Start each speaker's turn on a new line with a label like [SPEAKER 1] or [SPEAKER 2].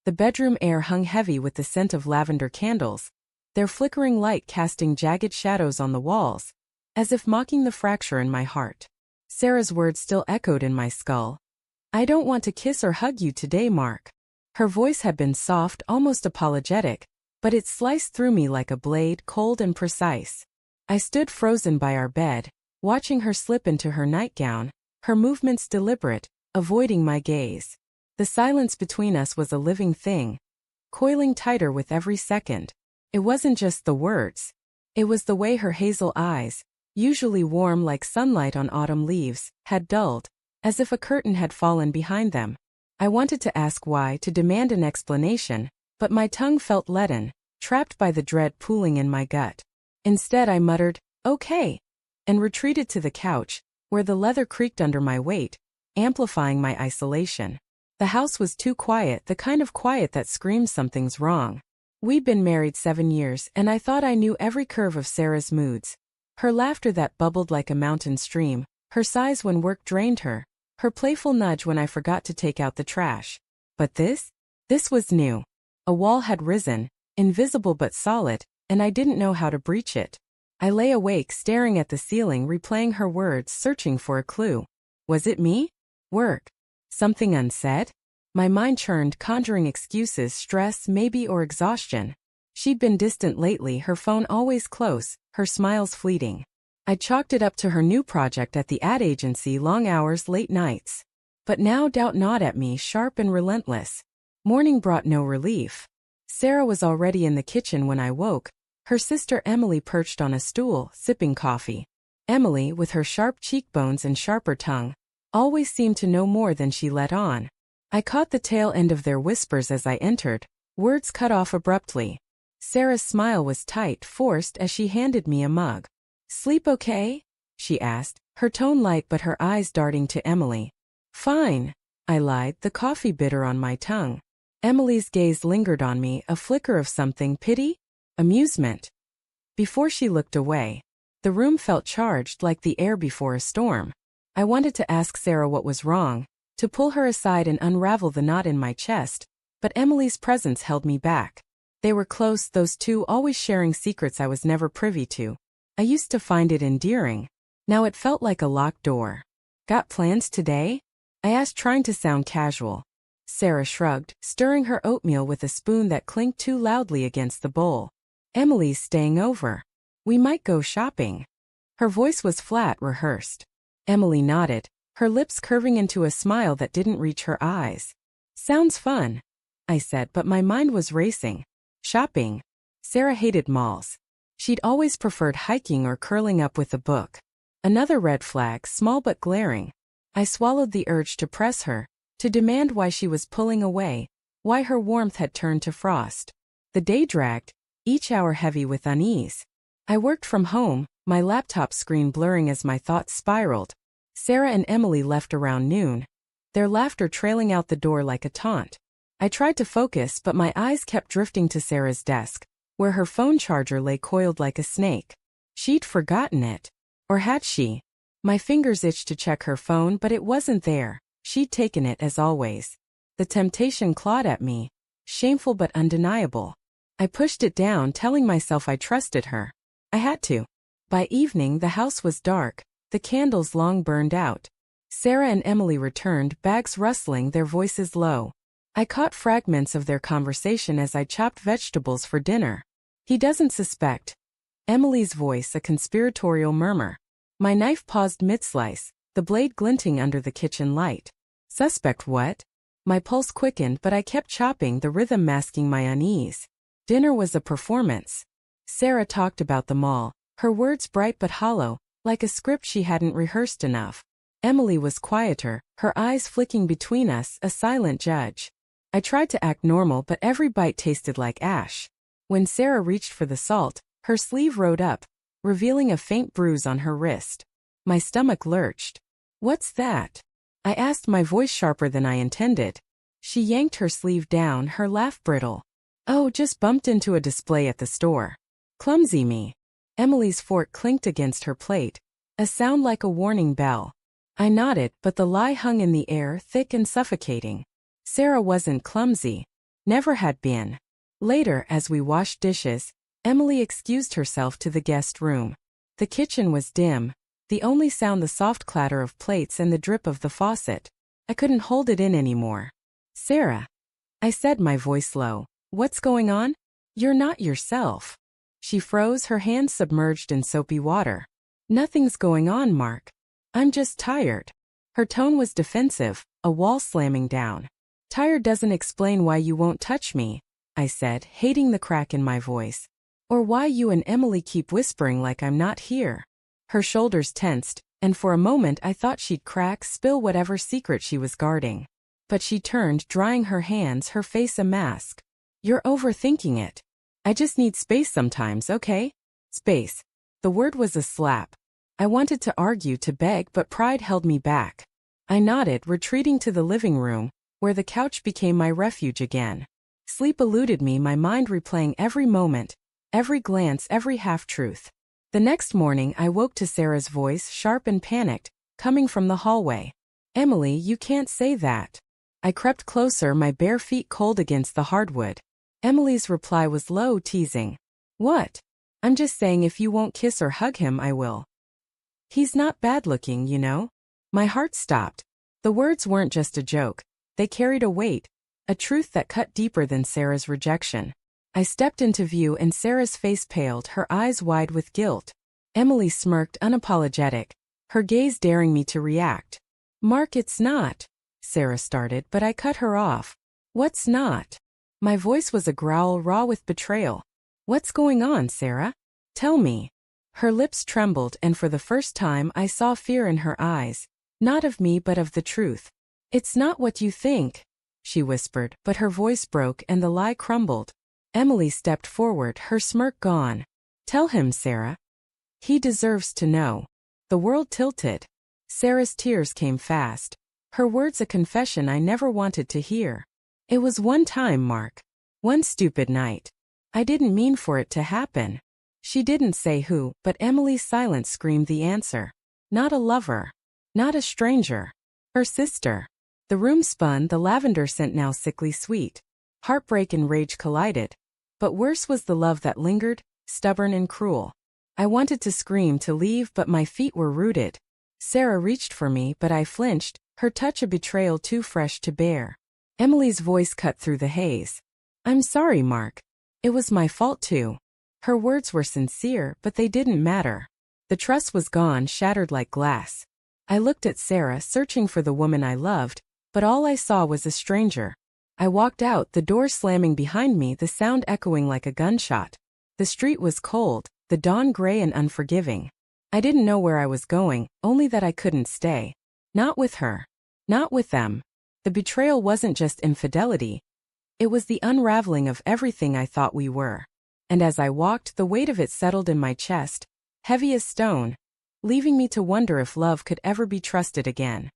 [SPEAKER 1] The bedroom air hung heavy with the scent of lavender candles, their flickering light casting jagged shadows on the walls, as if mocking the fracture in my heart. Sarah's words still echoed in my skull. "I don't want to kiss or hug you today, Mark." Her voice had been soft, almost apologetic, but it sliced through me like a blade, cold and precise. I stood frozen by our bed, watching her slip into her nightgown, her movements deliberate, avoiding my gaze. The silence between us was a living thing, coiling tighter with every second. It wasn't just the words. It was the way her hazel eyes, usually warm like sunlight on autumn leaves, had dulled, as if a curtain had fallen behind them. I wanted to ask why, to demand an explanation, but my tongue felt leaden, trapped by the dread pooling in my gut. Instead I muttered, "Okay," and retreated to the couch, where the leather creaked under my weight, amplifying my isolation. The house was too quiet, the kind of quiet that screams something's wrong. We'd been married 7 years, and I thought I knew every curve of Sarah's moods. Her laughter that bubbled like a mountain stream, her sighs when work drained her, her playful nudge when I forgot to take out the trash. But this was new. A wall had risen, invisible but solid, and I didn't know how to breach it. I lay awake staring at the ceiling, replaying her words, searching for a clue. Was it me? Work? Something unsaid? My mind churned, conjuring excuses, stress, maybe, or exhaustion. She'd been distant lately, her phone always close, her smiles fleeting. I chalked it up to her new project at the ad agency, long hours, late nights. But now doubt gnawed at me, sharp and relentless. Morning brought no relief. Sarah was already in the kitchen when I woke, her sister Emily perched on a stool, sipping coffee. Emily, with her sharp cheekbones and sharper tongue, always seemed to know more than she let on. I caught the tail end of their whispers as I entered, words cut off abruptly. Sarah's smile was tight, forced as she handed me a mug. "Sleep okay?" she asked, her tone light but her eyes darting to Emily. "Fine," I lied, the coffee bitter on my tongue. Emily's gaze lingered on me, a flicker of something, pity? Amusement. Before she looked away, the room felt charged like the air before a storm. I wanted to ask Sarah what was wrong, to pull her aside and unravel the knot in my chest, but Emily's presence held me back. They were close, those two, always sharing secrets I was never privy to. I used to find it endearing. Now it felt like a locked door. "Got plans today?" I asked, trying to sound casual. Sarah shrugged, stirring her oatmeal with a spoon that clinked too loudly against the bowl. "Emily's staying over. We might go shopping." Her voice was flat, rehearsed. Emily nodded, her lips curving into a smile that didn't reach her eyes. "Sounds fun," I said, but my mind was racing. Shopping. Sarah hated malls. She'd always preferred hiking or curling up with a book. Another red flag, small but glaring. I swallowed the urge to press her, to demand why she was pulling away, why her warmth had turned to frost. The day dragged, each hour heavy with unease. I worked from home, my laptop screen blurring as my thoughts spiraled. Sarah and Emily left around noon, their laughter trailing out the door like a taunt. I tried to focus, but my eyes kept drifting to Sarah's desk, where her phone charger lay coiled like a snake. She'd forgotten it. Or had she? My fingers itched to check her phone, but it wasn't there. She'd taken it, as always. The temptation clawed at me, shameful but undeniable. I pushed it down, telling myself I trusted her. I had to. By evening, the house was dark, the candles long burned out. Sarah and Emily returned, bags rustling, their voices low. I caught fragments of their conversation as I chopped vegetables for dinner. "He doesn't suspect." Emily's voice, a conspiratorial murmur. My knife paused mid-slice, the blade glinting under the kitchen light. "Suspect what?" My pulse quickened, but I kept chopping, the rhythm masking my unease. Dinner was a performance. Sarah talked about the mall, her words bright but hollow, like a script she hadn't rehearsed enough. Emily was quieter, her eyes flicking between us, a silent judge. I tried to act normal, but every bite tasted like ash. When Sarah reached for the salt, her sleeve rode up, revealing a faint bruise on her wrist. My stomach lurched. "What's that?" I asked, my voice sharper than I intended. She yanked her sleeve down, her laugh brittle. "Oh, just bumped into a display at the store. Clumsy me." Emily's fork clinked against her plate, a sound like a warning bell. I nodded, but the lie hung in the air, thick and suffocating. Sarah wasn't clumsy. Never had been. Later, as we washed dishes, Emily excused herself to the guest room. The kitchen was dim, the only sound the soft clatter of plates and the drip of the faucet. I couldn't hold it in anymore. "Sarah," I said, my voice low, "what's going on? You're not yourself." She froze, her hands submerged in soapy water. "Nothing's going on, Mark. I'm just tired." Her tone was defensive, a wall slamming down. "Tired doesn't explain why you won't touch me," I said, hating the crack in my voice. "Or why you and Emily keep whispering like I'm not here." Her shoulders tensed, and for a moment I thought she'd crack, spill whatever secret she was guarding. But she turned, drying her hands, her face a mask. "You're overthinking it. I just need space sometimes, okay?" Space. The word was a slap. I wanted to argue, to beg, but pride held me back. I nodded, retreating to the living room, where the couch became my refuge again. Sleep eluded me, my mind replaying every moment, every glance, every half-truth. The next morning I woke to Sarah's voice, sharp and panicked, coming from the hallway. "Emily, you can't say that." I crept closer, my bare feet cold against the hardwood. Emily's reply was low, teasing. "What? I'm just saying if you won't kiss or hug him, I will. He's not bad-looking, you know." My heart stopped. The words weren't just a joke. They carried a weight, a truth that cut deeper than Sarah's rejection. I stepped into view and Sarah's face paled, her eyes wide with guilt. Emily smirked, unapologetic, her gaze daring me to react. "Mark, it's not," Sarah started, but I cut her off. "What's not?" My voice was a growl, raw with betrayal. "What's going on, Sarah? Tell me." Her lips trembled, and for the first time I saw fear in her eyes. Not of me, but of the truth. "It's not what you think," she whispered, but her voice broke and the lie crumbled. Emily stepped forward, her smirk gone. "Tell him, Sarah. He deserves to know." The world tilted. Sarah's tears came fast. Her words a confession I never wanted to hear. "It was one time, Mark. One stupid night. I didn't mean for it to happen." She didn't say who, but Emily's silence screamed the answer. Not a lover. Not a stranger. Her sister. The room spun, the lavender scent now sickly sweet. Heartbreak and rage collided. But worse was the love that lingered, stubborn and cruel. I wanted to scream, to leave, but my feet were rooted. Sarah reached for me, but I flinched, her touch a betrayal too fresh to bear. Emily's voice cut through the haze. "I'm sorry, Mark. It was my fault too." Her words were sincere, but they didn't matter. The trust was gone, shattered like glass. I looked at Sarah, searching for the woman I loved, but all I saw was a stranger. I walked out, the door slamming behind me, the sound echoing like a gunshot. The street was cold, the dawn gray and unforgiving. I didn't know where I was going, only that I couldn't stay. Not with her. Not with them. The betrayal wasn't just infidelity. It was the unraveling of everything I thought we were. And as I walked, the weight of it settled in my chest, heavy as stone, leaving me to wonder if love could ever be trusted again.